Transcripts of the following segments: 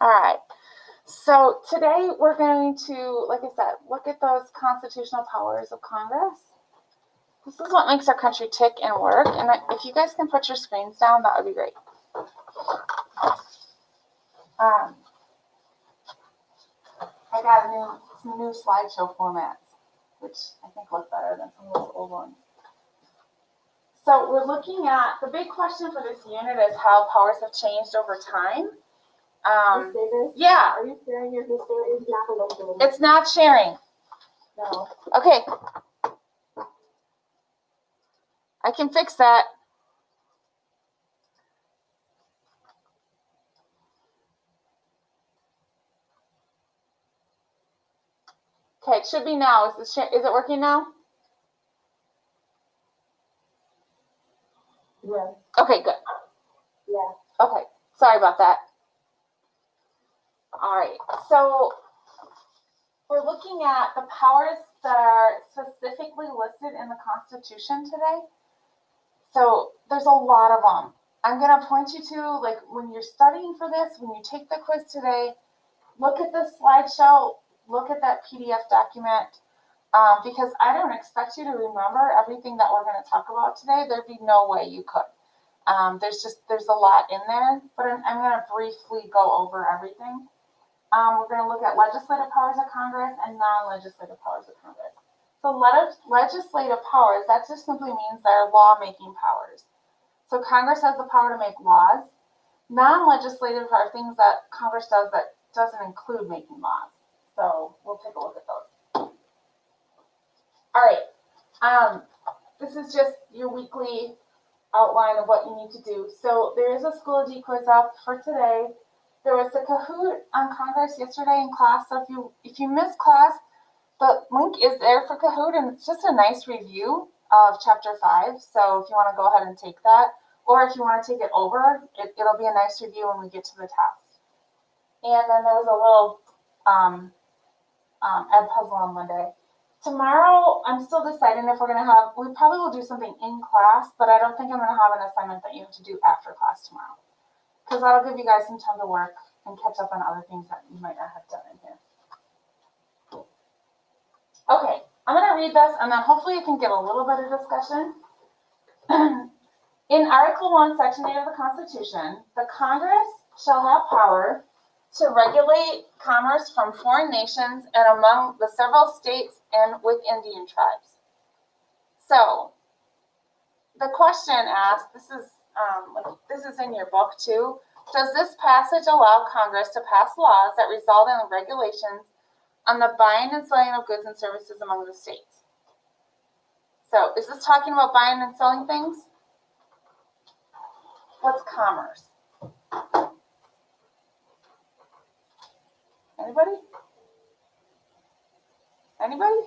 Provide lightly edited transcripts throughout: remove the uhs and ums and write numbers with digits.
All right. So today we're going to, like I said, look at those constitutional powers of Congress. This is what makes our country tick and work. And if you guys can put your screens down, that would be great. I got some new slideshow formats, which I think look better than some of those old ones. So we're looking at, the big question for this unit is how powers have changed over time. Yeah. Are you sharing your history? It's not sharing. No. Okay. I can fix that. Okay, it should be now. Is it working now? Yeah. Okay, good. Yeah. Okay, sorry about that. All right, so we're looking at the powers that are specifically listed in the Constitution today. So there's a lot of them. I'm going to point you to, like, when you're studying for this, when you take the quiz today, look at the slideshow, look at that PDF document, because I don't expect you to remember everything that we're going to talk about today. There'd be no way you could. There's a lot in there, but I'm going to briefly go over everything. We're going to look at legislative powers of Congress and non-legislative powers of Congress. So legislative powers, that just simply means they're lawmaking powers. So Congress has the power to make laws. Non-legislative are things that Congress does that doesn't include making laws. So we'll take a look at those. All right. This is just your weekly outline of what you need to do. So there is a Schoology quiz up for today. There was a Kahoot on Congress yesterday in class. So if you missed class, the link is there for Kahoot, and it's just a nice review of Chapter 5. So if you want to go ahead and take that, or if you want to take it over, it'll be a nice review when we get to the test. And then there was a little ed puzzle on Monday. Tomorrow, I'm still deciding if we're going to have, we probably will do something in class, but I don't think I'm going to have an assignment that you have to do after class tomorrow. Because that'll give you guys some time to work and catch up on other things that you might not have done in here. Okay, I'm going to read this, and then hopefully you can get a little bit of discussion. In Article 1, Section 8 of the Constitution, the Congress shall have power to regulate commerce from foreign nations and among the several states and with Indian tribes. So, the question asked, this is in your book too, does this passage allow Congress to pass laws that result in regulations on the buying and selling of goods and services among the states? So, is this talking about buying and selling things? What's commerce? Anybody? Anybody?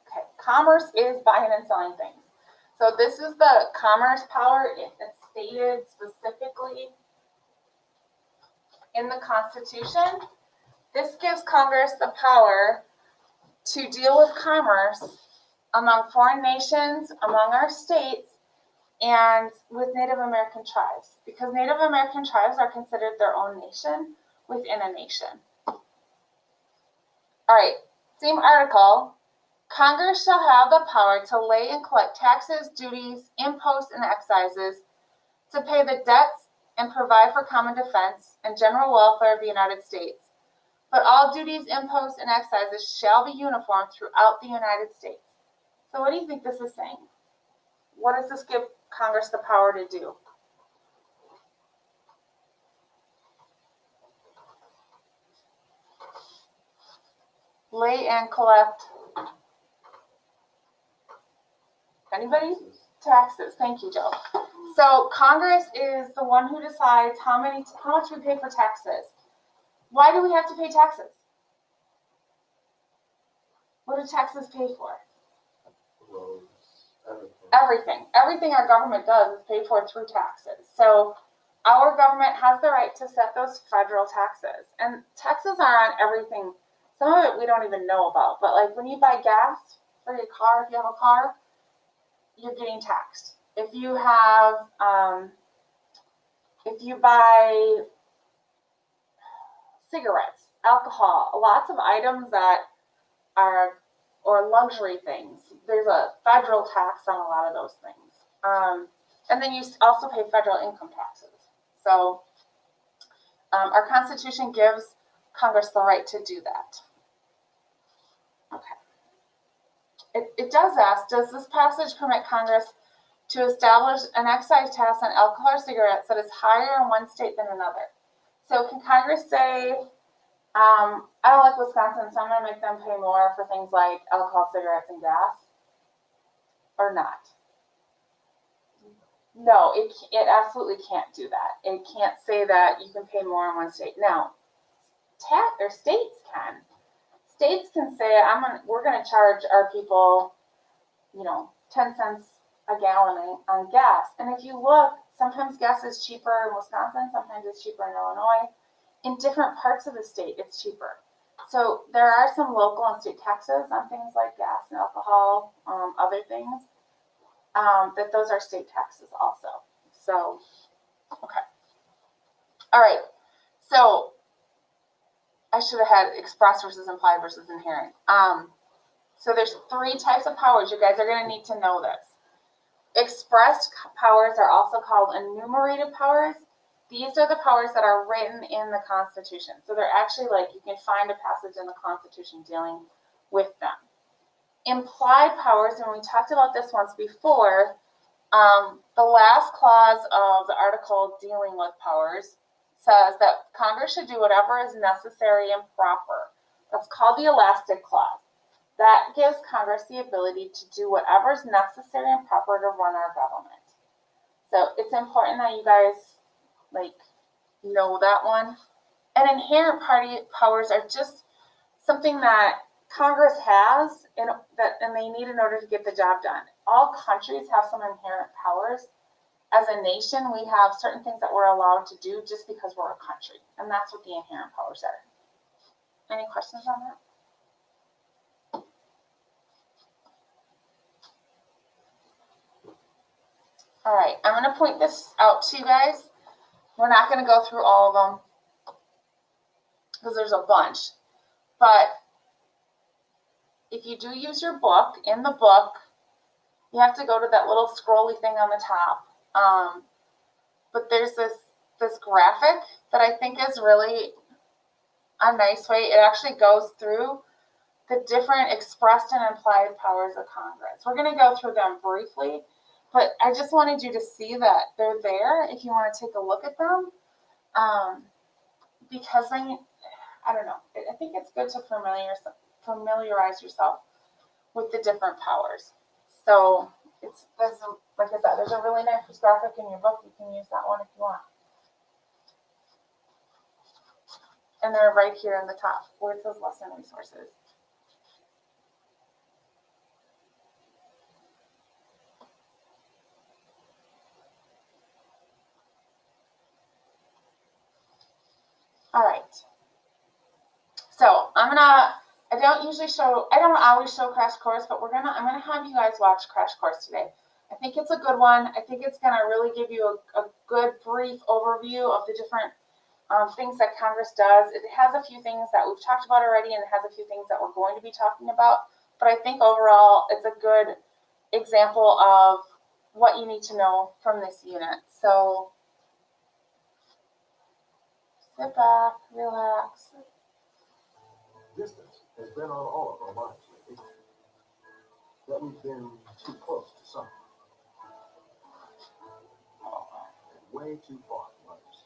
Okay, commerce is buying and selling things. So this is the commerce power. It's stated specifically in the Constitution. This gives Congress the power to deal with commerce among foreign nations, among our states, and with Native American tribes, because Native American tribes are considered their own nation within a nation. All right, same article. Congress shall have the power to lay and collect taxes, duties, imposts, and excises, to pay the debts and provide for common defense and general welfare of the United States. But all duties, imposts, and excises shall be uniform throughout the United States. So what do you think this is saying? What does this give Congress the power to do? Lay and collect. Anybody? Taxes. Thank you, Joe. So Congress is the one who decides how much we pay for taxes. Why do we have to pay taxes? What do taxes pay for? Everything. Everything our government does is paid for through taxes. So our government has the right to set those federal taxes. And taxes are on everything. Some of it we don't even know about. But like when you buy gas for your car, if you have a car, you're getting taxed. If you have, if you buy cigarettes, alcohol, lots of items that are, or luxury things. There's a federal tax on a lot of those things. And then you also pay federal income taxes. So our Constitution gives Congress the right to do that. Okay. It does ask, does this passage permit Congress to establish an excise tax on alcohol or cigarettes that is higher in one state than another? So can Congress say, I don't like Wisconsin, so I'm going to make them pay more for things like alcohol, cigarettes, and gas? Or not? No, it absolutely can't do that. It can't say that you can pay more in one state. Now, states can. States can say, we're going to charge our people, 10 cents a gallon on gas. And if you look, sometimes gas is cheaper in Wisconsin, sometimes it's cheaper in Illinois. In different parts of the state, it's cheaper. So there are some local and state taxes on things like gas and alcohol, other things, that those are state taxes also. So, okay. All right. So I should have had express versus implied versus inherent. So there's 3 types of powers. You guys are going to need to know this. Expressed powers are also called enumerated powers. These are the powers that are written in the Constitution. So they're actually you can find a passage in the Constitution dealing with them. Implied powers, and we talked about this once before, the last clause of the article dealing with powers says that Congress should do whatever is necessary and proper. That's called the elastic clause. That gives Congress the ability to do whatever is necessary and proper to run our government. So it's important that you guys know that one. And inherent powers are just something that Congress has and they need in order to get the job done. All countries have some inherent powers. As a nation, we have certain things that we're allowed to do just because we're a country. And that's what the inherent powers are. Any questions on that? All right, I'm going to point this out to you guys. We're not going to go through all of them because there's a bunch. But if you do use your book, in the book, you have to go to that little scrolly thing on the top. But there's this graphic that I think is really a nice way. It actually goes through the different expressed and implied powers of Congress. We're going to go through them briefly, but I just wanted you to see that they're there if you want to take a look at them. Because I don't know, I think it's good to familiarize yourself with the different powers. So like I said, there's a really nice graphic in your book. You can use that one if you want. And they're right here in the top where it says lesson resources. All right. So I don't always show Crash Course, but I'm gonna have you guys watch Crash Course today. I think it's a good one. I think it's gonna really give you a good brief overview of the different things that Congress does. It has a few things that we've talked about already, and it has a few things that we're going to be talking about. But I think overall, it's a good example of what you need to know from this unit. So sit back, relax. Distance has been on all of our minds lately. That we've been too close to something. Way too far from others.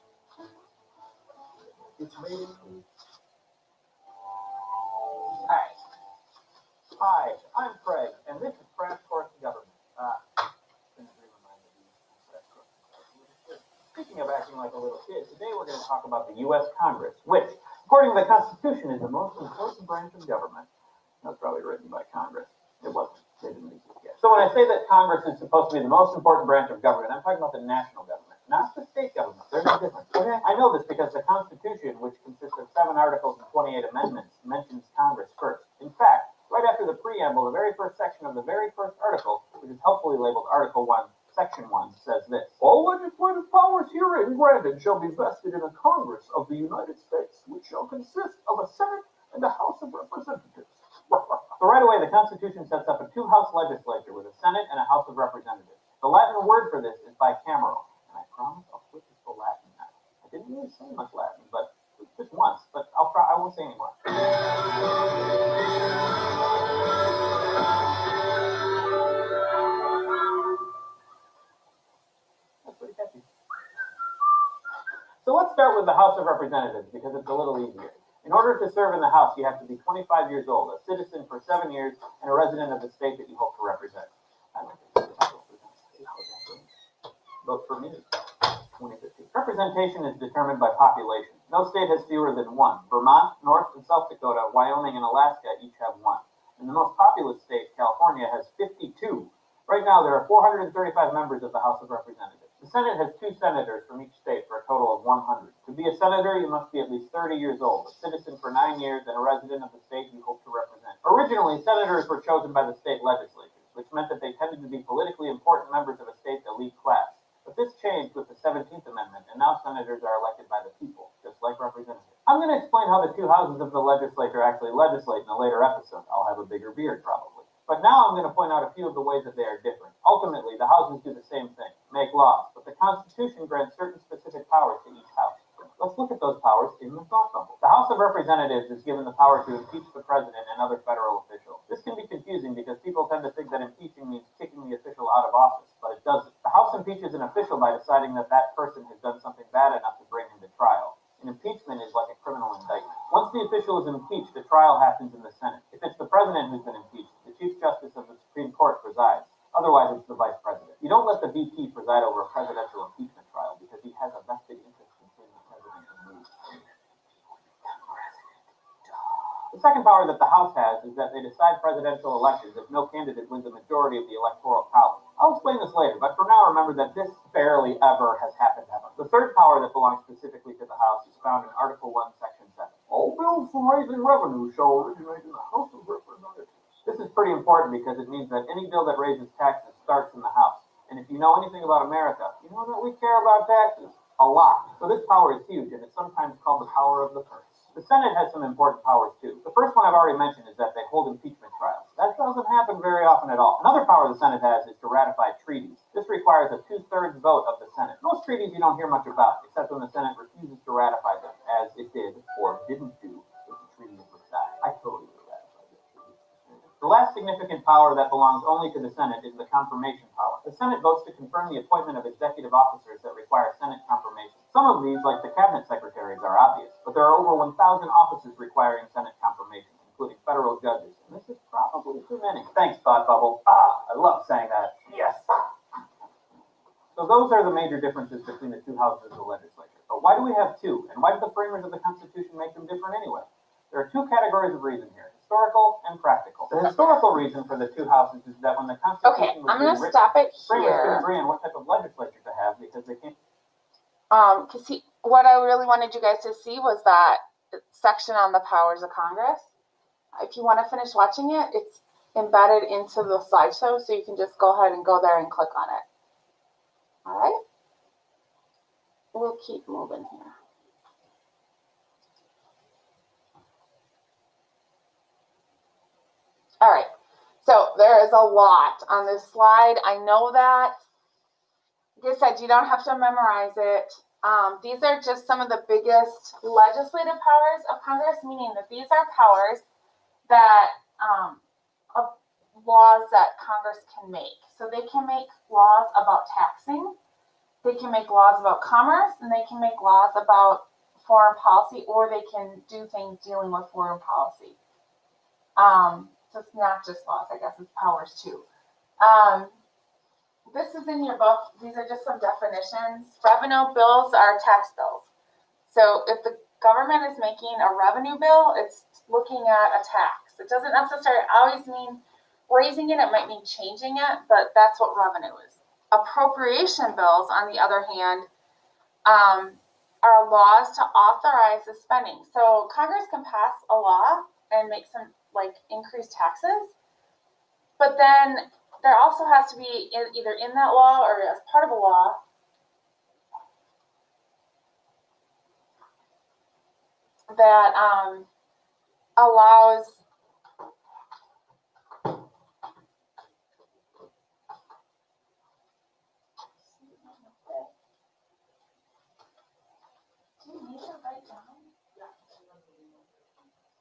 It's made it clear. Alright. Hi, I'm Craig, and this is Crash Course Government. Speaking of acting like a little kid, today we're going to talk about the U.S. Congress, which, according to the Constitution, is the most important branch of government. That was probably written by Congress. It wasn't. They didn't make it yet. So when I say that Congress is supposed to be the most important branch of government, I'm talking about the national government, not the state government. They're no different. Okay? I know this because the Constitution, which consists of 7 articles and 28 amendments, mentions Congress first. In fact, right after the preamble, the very first section of the very first article, which is helpfully labeled Article 1, Section 1, says this: all legislative powers herein granted shall be vested in a Congress of the United States, which shall consist of a Senate and a House of Representatives. So right away, the Constitution sets up a two-house legislature with a Senate and a House of Representatives. The Latin word for this is bicameral, and I promise I'll switch to the Latin now. I didn't really say much Latin, but just once, but I'll try, I won't say anymore. That's pretty catchy. So let's start with the House of Representatives because it's a little easier. In order to serve in the House, you have to be 25 years old, a citizen for 7 years, and a resident of the state that you hope to represent. I don't think vote for me. 2015. Representation is determined by population. No state has fewer than one. Vermont, North and South Dakota, Wyoming, and Alaska each have one. And the most populous state, California, has 52. Right now, there are 435 members of the House of Representatives. The Senate has 2 senators from each state for a total of 100. To be a senator, you must be at least 30 years old, a citizen for 9 years, and a resident of the state you hope to represent. Originally, senators were chosen by the state legislatures, which meant that they tended to be politically important members of a state's elite class. But this changed with the 17th Amendment, and now senators are elected by the people, just like representatives. I'm going to explain how the 2 houses of the legislature actually legislate in a later episode. I'll have a bigger beard, probably. But now I'm going to point out a few of the ways that they are different. Ultimately, the houses do the same thing, make laws, but the Constitution grants certain specific powers to each house. Let's look at those powers in the thought bubble. The House of Representatives is given the power to impeach the president and other federal officials. This can be confusing because people tend to think that impeaching means kicking the official out of office, but it doesn't. The House impeaches an official by deciding that that person has done something bad enough to bring him to trial. An impeachment is like a criminal indictment. Once the official is impeached, the trial happens in the Senate. If it's the president who's been impeached, the Chief Justice of the Supreme Court presides. Otherwise, it's the Vice President. You don't let the VP preside over a presidential impeachment trial because he has a vested interest in seeing the president removed. The second power that the House has is that they decide presidential elections if no candidate wins a majority of the electoral college. I'll explain this later, but for now remember that this barely ever has happened ever. The third power that belongs specifically to the House is found in Article 1, Section 7. All bills for raising revenue shall originate in the House of Representatives. This is pretty important because it means that any bill that raises taxes starts in the House. And if you know anything about America, you know that we care about taxes a lot. So this power is huge, and it's sometimes called the power of the purse. The Senate has some important powers too. The first one I've already mentioned is that they hold impeachment trials. That doesn't happen very often at all. Another power the Senate has is to ratify treaties. This requires a 2/3 vote of the Senate. Most treaties you don't hear much about, except when the Senate refuses to ratify them, as it did or didn't do with the Treaty of Versailles. I totally would have ratified that treaty. The last significant power that belongs only to the Senate is the confirmation power. The Senate votes to confirm the appointment of executive officers that require Senate confirmation. Some of these, like the cabinet secretaries, are obvious, but there are over 1,000 offices requiring Senate confirmation, including federal judges, and this is probably too many. Thanks, Thought Bubble. I love saying that. Yes. So those are the major differences between the 2 houses of the legislature. But why do we have 2? And why did the framers of the Constitution make them different anyway? There are 2 categories of reason here, historical and practical. The historical reason for the 2 houses is that when the Constitution Okay, was I'm being gonna written, stop it framers couldn't here. agree on what type of legislature to have because they can't. Cause what I really wanted you guys to see was that section on the powers of Congress. If you wanna finish watching it, it's embedded into the slideshow, so you can just go ahead and go there and click on it. All right? We'll keep moving here. All right, so there is a lot on this slide. I know that. Like I said, you don't have to memorize it. These are just some of the biggest legislative powers of Congress, meaning that these are powers that of laws that Congress can make. So they can make laws about taxing, they can make laws about commerce, and they can make laws about foreign policy, or they can do things dealing with foreign policy. So it's not just laws, I guess it's powers too. This is in your book. These are just some definitions. Revenue bills are tax bills. So if the government is making a revenue bill, it's looking at a tax. It doesn't necessarily always mean raising it. It might mean changing it, but that's what revenue is. Appropriation bills, on the other hand, are laws to authorize the spending. So Congress can pass a law and make some increased taxes, but then there also has to be either in that law or as part of a law that allows do you need to write down?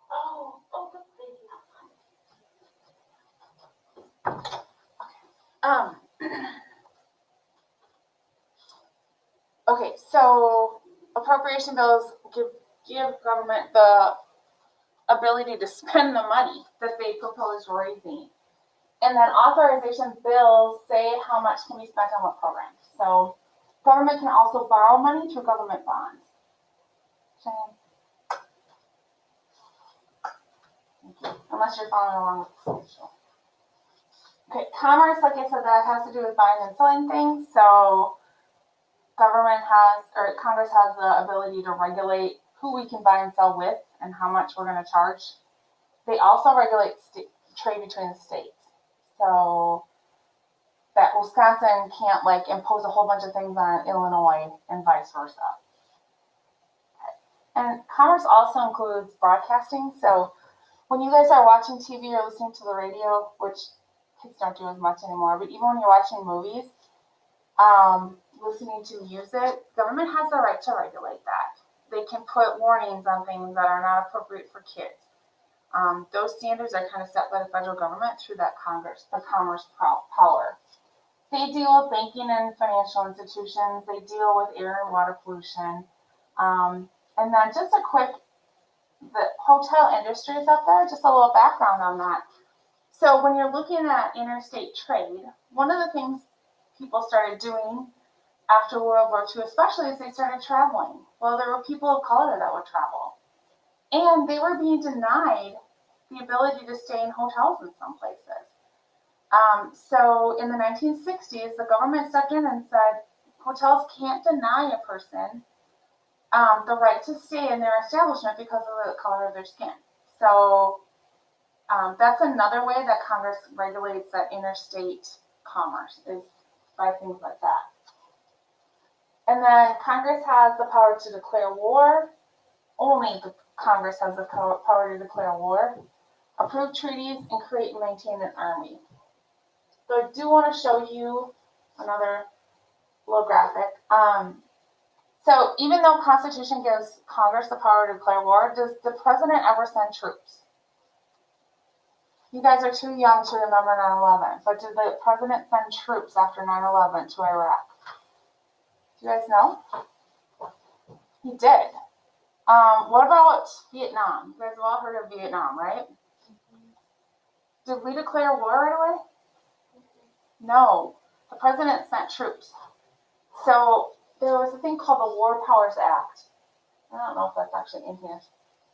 Oh, good, thank you. Okay, so appropriation bills give government the ability to spend the money that they propose raising. And then authorization bills say how much can be spent on what programs. So government can also borrow money through government bonds. Shane? Thank you. Unless you're following along with the schedule. Okay, commerce, like I said, that has to do with buying and selling things. So government has, or Congress has the ability to regulate who we can buy and sell with and how much we're going to charge. They also regulate trade between the states. So that Wisconsin can't like impose a whole bunch of things on Illinois and vice versa. And commerce also includes broadcasting. So when you guys are watching TV or listening to the radio, which kids don't do as much anymore, but even when you're watching movies, listening to music, government has the right to regulate that. They can put warnings on things that are not appropriate for kids. Those standards are kind of set by the federal government through that Congress, the commerce power. They deal with banking and financial institutions. They deal with air and water pollution. And then just a quick, the hotel industry is up there, just a little background on that. So when you're looking at interstate trade, one of the things people started doing after World War II especially is they started traveling. Well, there were people of color that would travel. And they were being denied the ability to stay in hotels in some places. So in the 1960s, the government stepped in and said, hotels can't deny a person the right to stay in their establishment because of the color of their skin. So that's another way that Congress regulates that interstate commerce, is by things like that. And then Congress has the power to declare war. Only the Congress has the power to declare war, approve treaties, and create and maintain an army. So I do want to show you another little graphic. So even though Constitution gives Congress the power to declare war, does the president ever send troops? You guys are too young to remember 9/11, but did the president send troops after 9/11 to Iraq? Do you guys know? He did. What about Vietnam? You guys have all heard of Vietnam, right? Did we declare war right away? No. The president sent troops. So there was a thing called the War Powers Act. I don't know if that's actually in here.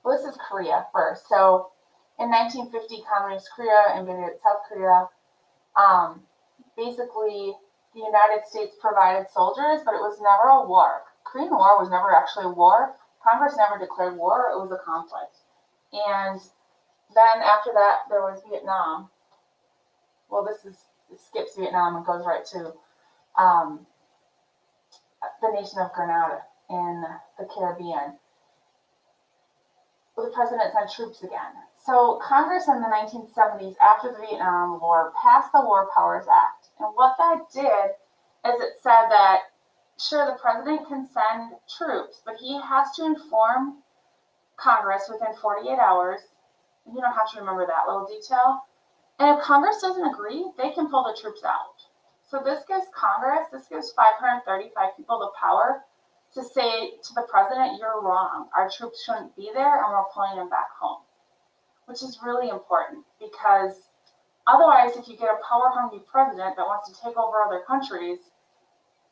Well, this is Korea first. So in 1950, Communist Korea invaded South Korea. Basically, the United States provided soldiers, but it was never a war. Korean War was never actually a war. Congress never declared war. It was a conflict. And then after that, there was Vietnam. Well, it skips Vietnam and goes right to the nation of Grenada in the Caribbean. The president sent troops again. So Congress in the 1970s, after the Vietnam War, passed the War Powers Act. And what that did is it said that, sure, the president can send troops, but he has to inform Congress within 48 hours. You don't have to remember that little detail. And if Congress doesn't agree, they can pull the troops out. So this gives 535 people the power to say to the president, you're wrong. Our troops shouldn't be there and we're pulling them back home. Which is really important because otherwise, if you get a power-hungry president that wants to take over other countries,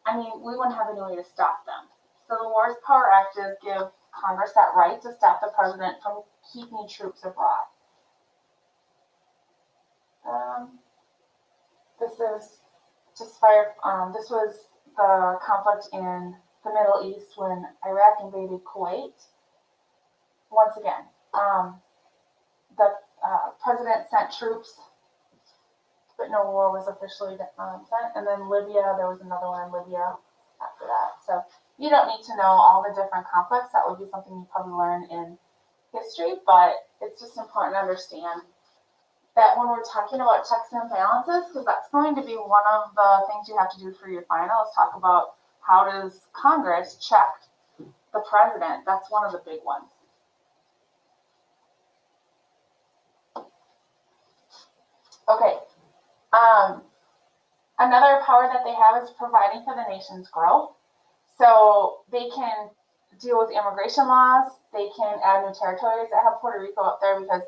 I mean, we wouldn't have any way to stop them. So the Wars Power Act does give Congress that right to stop the president from keeping troops abroad. This is just this was the conflict in the Middle East when Iraq invaded Kuwait. Once again, the president sent troops, but no war was officially sent. And then Libya, there was another one in Libya after that. So you don't need to know all the different conflicts. That would be something you probably learn in history, but it's just important to understand that when we're talking about checks and balances, because that's going to be one of the things you have to do for your final, is talk about how does Congress check the president. That's one of the big ones. Okay. Another power that they have is providing for the nation's growth. So they can deal with immigration laws. They can add new territories. I have Puerto Rico up there because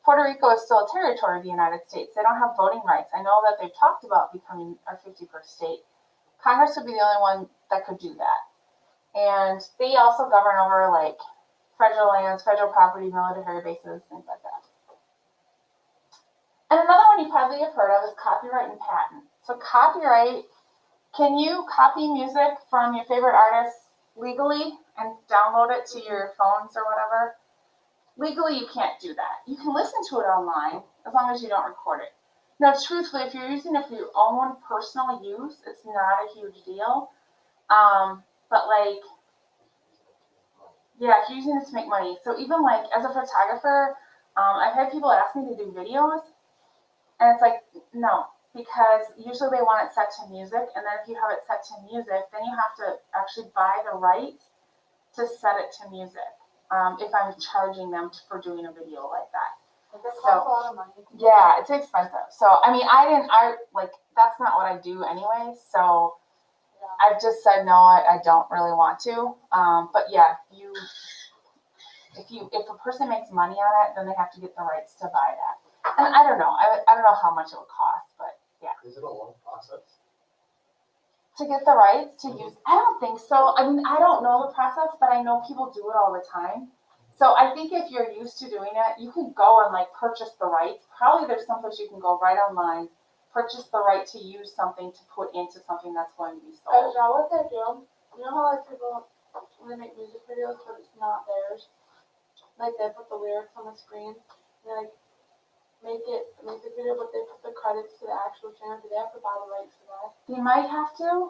Puerto Rico is still a territory of the United States. They don't have voting rights. I know that they've talked about becoming our 51st state. Congress would be the only one that could do that. And they also govern over like federal lands, federal property, military bases, things like that. And another one you probably have heard of is copyright and patent. So copyright, can you copy music from your favorite artists legally and download it to your phones or whatever? Legally, you can't do that. You can listen to it online as long as you don't record it. Now, truthfully, if you're using it for your own personal use, it's not a huge deal. But like, yeah, if you're using it to make money. So even like as a photographer, I've had people ask me to do videos, and it's like, no, because usually they want it set to music, and then if you have it set to music, then you have to actually buy the rights to set it to music. If I'm charging them for doing a video like that. This costs a lot of money. Yeah, it's expensive. So, I mean, that's not what I do anyway. So I've just said, no, I don't really want to. But yeah, if a person makes money on it, then they have to get the rights to buy that. And I don't know. I don't know how much it would cost, but yeah. Is it a long process? To get the rights to use, I don't think so. I mean, I don't know the process, but I know people do it all the time. So I think if you're used to doing it, you can go and like purchase the rights. Probably there's some place you can go right online, purchase the right to use something to put into something that's going to be Is sold. that what they do? You know how like people, when they make music videos, but it's not theirs? Like they put the lyrics on the screen, and they like make the video, but they put the credits to the actual channel. Do they have to buy the rights for that? You might have to.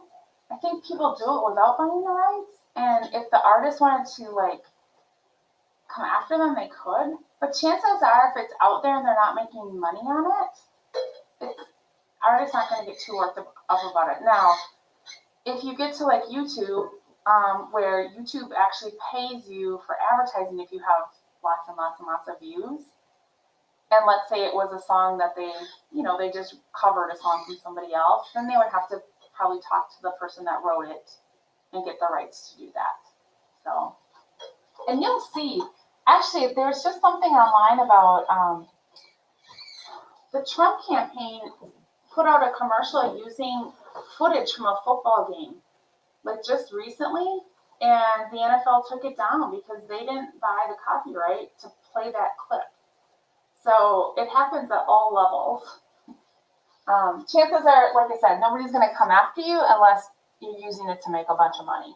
I think people do it without buying the rights. And if the artist wanted to like come after them, they could. But chances are, if it's out there and they're not making money on it, artists not going to get too worked up about it. Now, if you get to like YouTube, where YouTube actually pays you for advertising if you have lots and lots and lots of views, and let's say it was a song that they just covered a song from somebody else, then they would have to probably talk to the person that wrote it and get the rights to do that. So, and you'll see, actually, there's just something online about the Trump campaign put out a commercial using footage from a football game, like just recently, and the NFL took it down because they didn't buy the copyright to play that clip. So it happens at all levels. Chances are, like I said, nobody's going to come after you unless you're using it to make a bunch of money.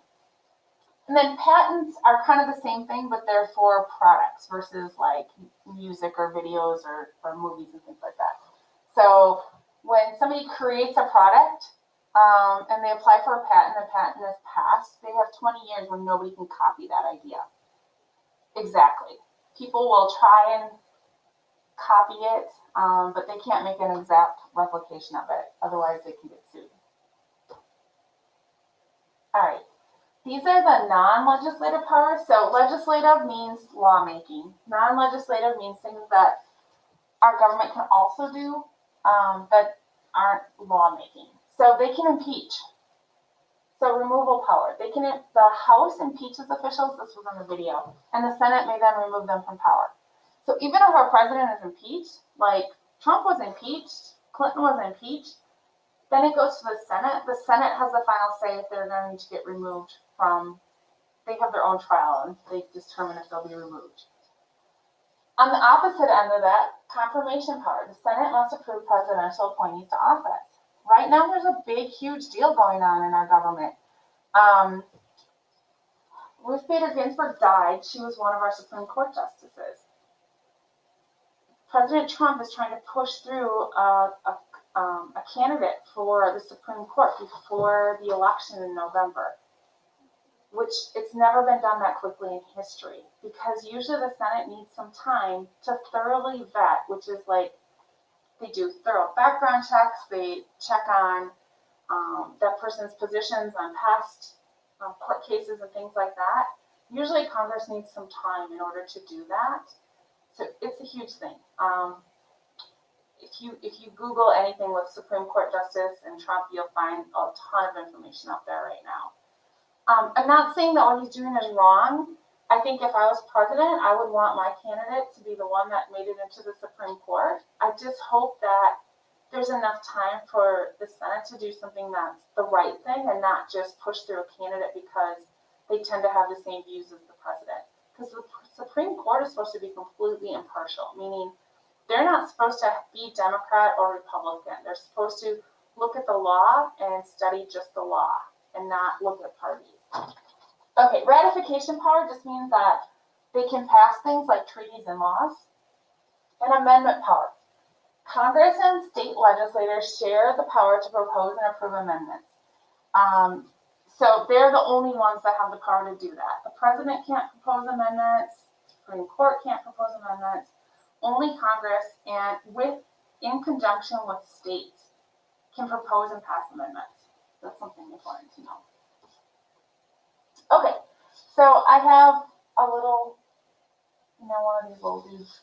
And then patents are kind of the same thing, but they're for products versus like music or videos or movies and things like that. So when somebody creates a product and they apply for a patent, the patent is passed, they have 20 years when nobody can copy that idea. Exactly. People will try and copy it, but they can't make an exact replication of it. Otherwise, they can get sued. All right. These are the non-legislative powers. So legislative means lawmaking. Non-legislative means things that our government can also do that aren't lawmaking. So they can impeach. So removal power. The House impeaches officials. This was in the video. And the Senate may then remove them from power. So even if our president is impeached, like Trump was impeached, Clinton was impeached, then it goes to the Senate. The Senate has the final say if they're going to get removed from, they have their own trial and they determine if they'll be removed. On the opposite end of that, confirmation power. The Senate must approve presidential appointees to office. Right now, there's a big, huge deal going on in our government. Ruth Bader Ginsburg died. She was one of our Supreme Court justices. President Trump is trying to push through a candidate for the Supreme Court before the election in November. which it's never been done that quickly in history, because usually the Senate needs some time to thoroughly vet, which is like, they do thorough background checks, they check on that person's positions on past court cases and things like that. Usually Congress needs some time in order to do that. So it's a huge thing. If you Google anything with Supreme Court Justice and Trump, you'll find a ton of information out there right now. I'm not saying that what he's doing is wrong. I think if I was president, I would want my candidate to be the one that made it into the Supreme Court. I just hope that there's enough time for the Senate to do something that's the right thing and not just push through a candidate because they tend to have the same views as the president. Because the Supreme Court is supposed to be completely impartial, meaning they're not supposed to be Democrat or Republican. They're supposed to look at the law and study just the law and not look at parties. Okay, ratification power just means that they can pass things like treaties and laws. And amendment power. Congress and state legislators share the power to propose and approve amendments. So they're the only ones that have the power to do that. The president can't propose amendments. The Supreme Court can't propose amendments. Only Congress, and in conjunction with states, can propose and pass amendments. That's something important to know. Okay, so I have a little, one of these little dudes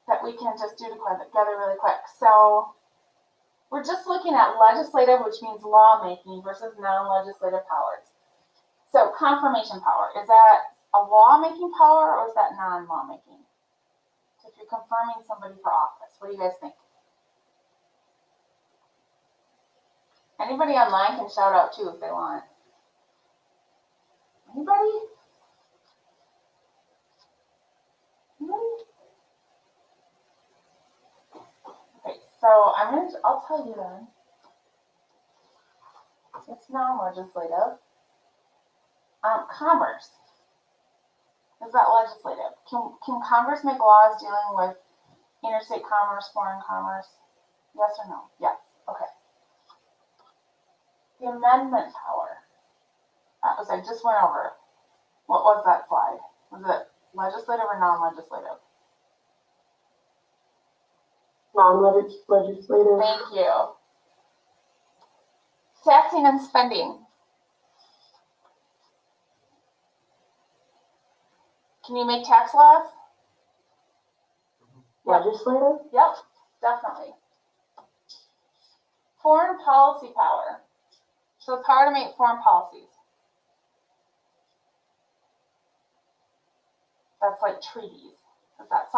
that we can just do together really quick. So we're just looking at legislative, which means lawmaking, versus non-legislative powers. So confirmation power, is that a lawmaking power or is that non-lawmaking? So if you're confirming somebody for office, what do you guys think? Anybody online can shout out too if they want. Anybody? Okay, so I'll tell you then. It's non-legislative. Commerce. Is that legislative? Can Congress make laws dealing with interstate commerce, foreign commerce? Yes or no? Yes. Okay. The amendment power. I just went over. What was that slide? Was it legislative or non-legislative? Non-legislative. Thank you. Taxing and spending. Can you make tax laws? Yep. Legislative. Yep, definitely. Foreign policy power. So the power to make foreign policies. That's like treaties. Is that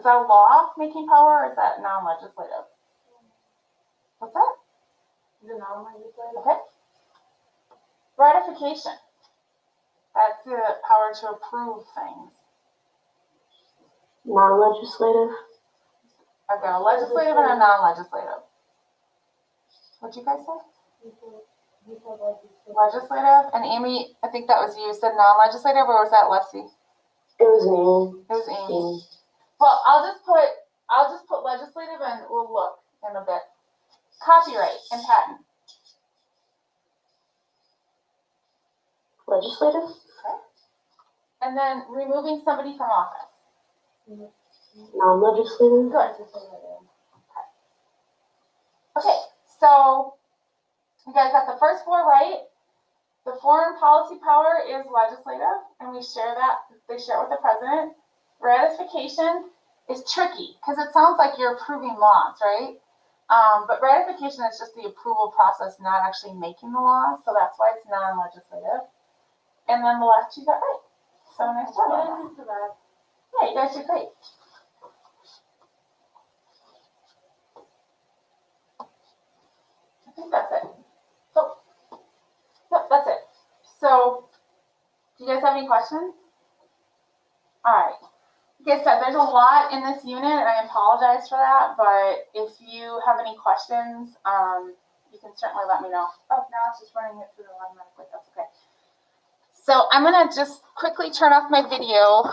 a law making power or is that non-legislative? What's that? The non-legislative. Okay. Ratification. That's the power to approve things. Non-legislative. I've got a legislative and a non-legislative. What'd you guys say? Legislative. And Amy, I think that was you, said non-legislative, or was that Leslie? It was me. It was Amy. Well, I'll just put legislative and we'll look in a bit. Copyright and patent. Legislative. Okay. And then removing somebody from office. Non-legislative. Good. Okay, so you guys got the first four right. The foreign policy power is legislative, and we share that. They share it with the president. Ratification is tricky because it sounds like you're approving laws, right? But ratification is just the approval process, not actually making the law. So that's why it's non-legislative. And then the last two got right. So nice job on that. Yeah, you guys did great. I think that's it. So, yep, that's it. So, do you guys have any questions? All right. Like I said, there's a lot in this unit, and I apologize for that, but if you have any questions, you can certainly let me know. Oh, now it's just running it through automatically. That's okay. So I'm going to just quickly turn off my video